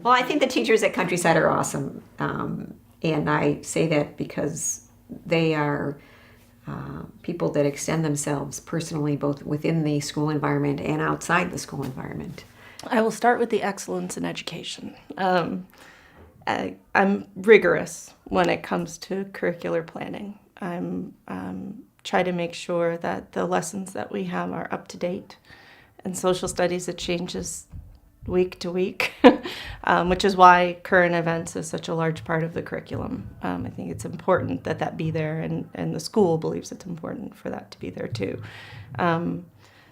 Well, I think the teachers at Countryside are awesome. And I say that because they are people that extend themselves personally, both within the school environment and outside the school environment. I will start with the excellence in education. I'm rigorous when it comes to curricular planning. I'm try to make sure that the lessons that we have are up to date. In social studies, it changes week to week, which is why current events is such a large part of the curriculum. I think it's important that that be there, and the school believes it's important for that to be there too.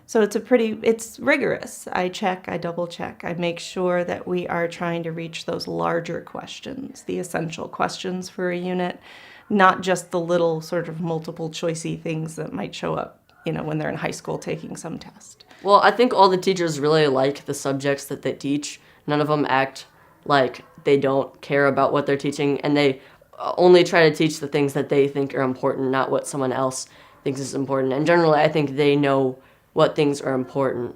So it's rigorous. I check, I double check. I make sure that we are trying to reach those larger questions, the essential questions for a unit, not just the little sort of multiple choicey things that might show up, when they're in high school taking some test. Well, I think all the teachers really like the subjects that they teach. None of them act like they don't care about what they're teaching, and they only try to teach the things that they think are important, not what someone else thinks is important. And generally, I think they know what things are important.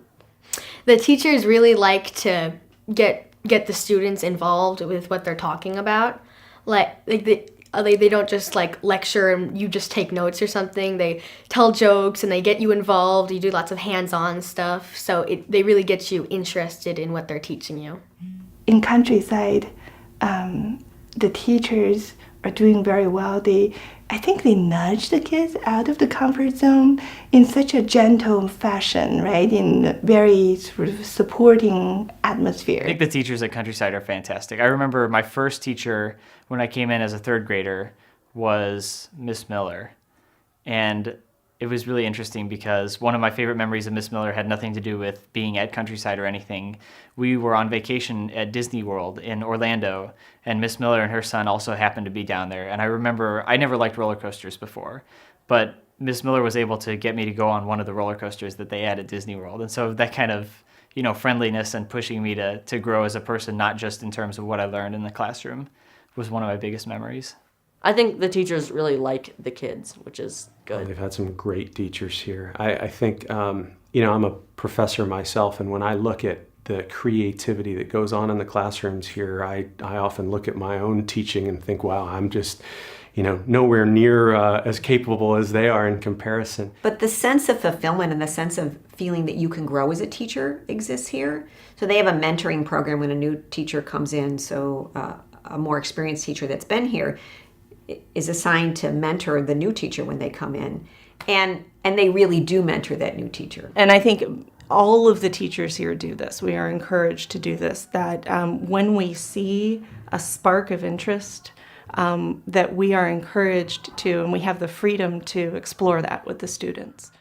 The teachers really like to get the students involved with what they're talking about. They don't just lecture and you just take notes or something. They tell jokes and they get you involved. You do lots of hands-on stuff. So they really get you interested in what they're teaching you. In Countryside, the teachers are doing very well. I think they nudge the kids out of the comfort zone in such a gentle fashion, right? In a very sort of supporting atmosphere. I think the teachers at Countryside are fantastic. I remember my first teacher when I came in as a third grader was Miss Miller. And it was really interesting because one of my favorite memories of Miss Miller had nothing to do with being at Countryside or anything. We were on vacation at Disney World in Orlando, and Miss Miller and her son also happened to be down there. And I remember, I never liked roller coasters before, but Miss Miller was able to get me to go on one of the roller coasters that they had at Disney World. And so that kind of, friendliness and pushing me to grow as a person, not just in terms of what I learned in the classroom, was one of my biggest memories. I think the teachers really like the kids, which is good. They've had some great teachers here. I think, I'm a professor myself, and when I look at the creativity that goes on in the classrooms here, I often look at my own teaching and think, wow, I'm just, nowhere near as capable as they are in comparison. But the sense of fulfillment and the sense of feeling that you can grow as a teacher exists here. So they have a mentoring program when a new teacher comes in. So a more experienced teacher that's been here is assigned to mentor the new teacher when they come in. And they really do mentor that new teacher. And I think all of the teachers here do this. We are encouraged to do this, that when we see a spark of interest, that we are encouraged to, and we have the freedom to explore that with the students.